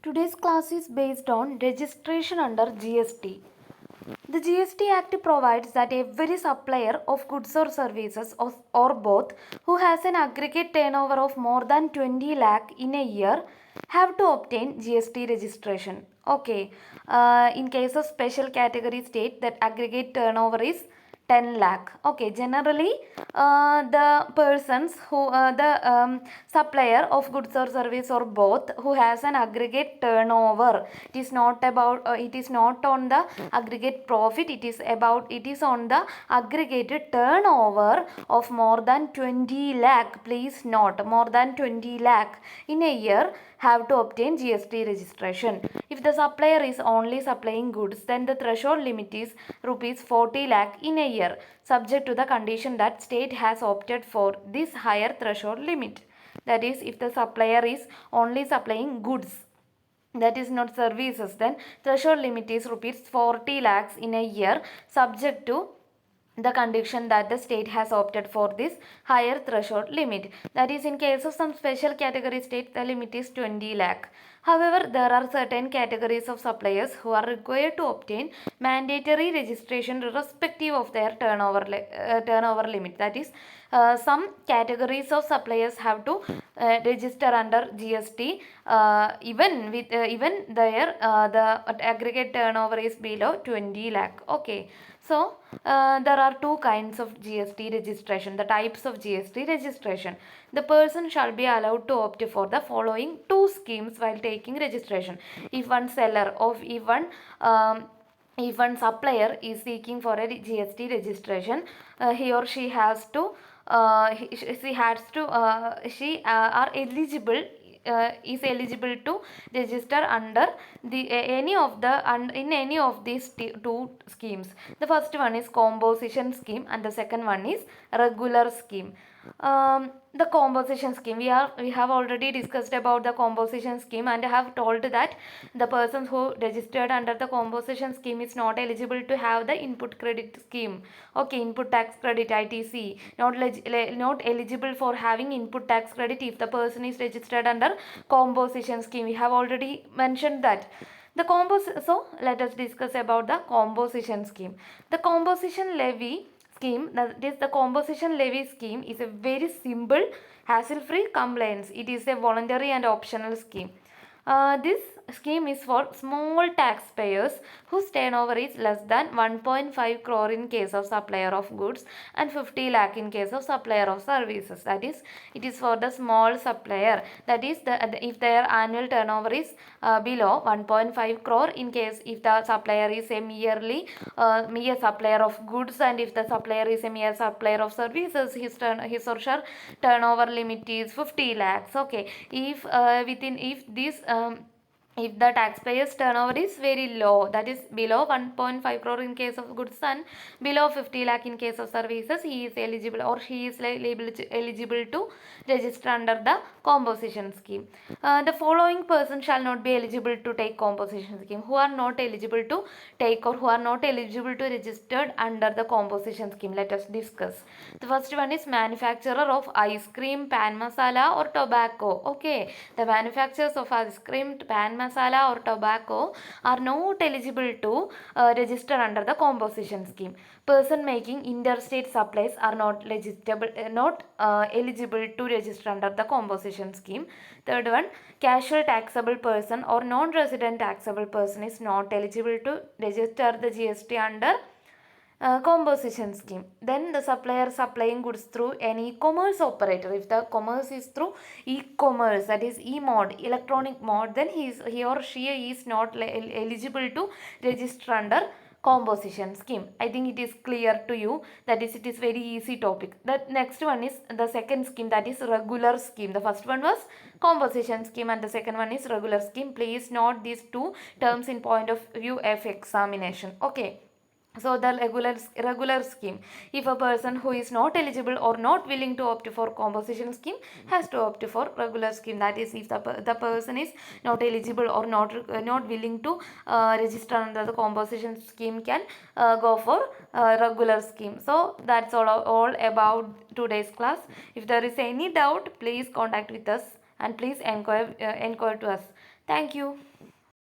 Today's class is based on registration under GST. The GST Act provides that every supplier of goods or services or both who has an aggregate turnover of more than 20 lakh in a year have to obtain GST registration. Okay, in case of special category state that aggregate turnover is 10 lakh. Okay, generally the persons who the supplier of goods or service or both who has an aggregate turnover, it is not about it is not on the aggregate profit, it is on the aggregated turnover of more than 20 lakh. Please note, more than 20 lakh in a year have to obtain GST registration. If the supplier is only supplying goods, then the threshold limit is rupees 40 lakh in a year, subject to the condition that state has opted for this higher threshold limit. That is, if the supplier is only supplying goods, that is not services, then threshold limit is rupees 40 lakhs in a year, subject to the condition that the state has opted for this higher threshold limit. That is, in case of some special category state, the limit is 20 lakh. However, there are certain categories of suppliers who are required to obtain mandatory registration irrespective of their turnover limit. That is, some categories of suppliers have to register under GST even their the aggregate turnover is below 20 lakh. Okay, so there are two kinds of GST registration, the types of GST registration. The person shall be allowed to opt for the following two schemes while taking registration. If one seller of if one supplier is seeking for a GST registration, he or she has to she are eligible is eligible to register under the any of the in any of these two schemes. The first one is composition scheme and the second one is regular scheme. The composition scheme, we have already discussed about the composition scheme and have told that the persons who registered under the composition scheme is not eligible to have the input credit scheme. Okay, input tax credit ITC, not eligible for having input tax credit if the person is registered under composition scheme. We have already mentioned that. So let us discuss about the composition scheme. The composition levy scheme, that is the composition levy scheme, is a very simple hassle-free compliance. It is a voluntary and optional scheme. This scheme is for small taxpayers whose turnover is less than 1.5 crore in case of supplier of goods and 50 lakh in case of supplier of services. That is, it is for the small supplier. That is, if their annual turnover is below 1.5 crore in case if the supplier is a mere supplier of goods, and if the supplier is a mere supplier of services, his or her turnover limit is 50 lakhs. Okay, if the taxpayer's turnover is very low, that is below 1.5 crore in case of goods and below 50 lakh in case of services, he is eligible or she is eligible to register under the composition scheme. The following person shall not be eligible to take composition scheme: who are not eligible to take or who are not eligible to register under the composition scheme. Let us discuss. The first one is manufacturer of ice cream, pan masala or tobacco. Okay, the manufacturers of ice cream, pan masala or tobacco are not eligible to register under the composition scheme. Person making interstate supplies are not eligible to register under the composition scheme. Third one, casual taxable person or non-resident taxable person is not eligible to register the GST under composition scheme. Then the supplier supplying goods through an e-commerce operator. If the commerce is through e-commerce, that is e-mode, electronic mode, then he or she is not eligible to register under composition scheme. I think it is clear to you. That is, it is very easy topic. The next one is the second scheme, that is regular scheme. The first one was composition scheme and the second one is regular scheme. Please note these two terms in point of view of examination. Okay. So the regular scheme, if a person who is not eligible or not willing to opt for composition scheme has to opt for regular scheme. That is, if the person is not eligible or not willing to register under the composition scheme, can go for regular scheme. So that's all about today's class. If there is any doubt, please contact with us and please inquire to us. Thank you.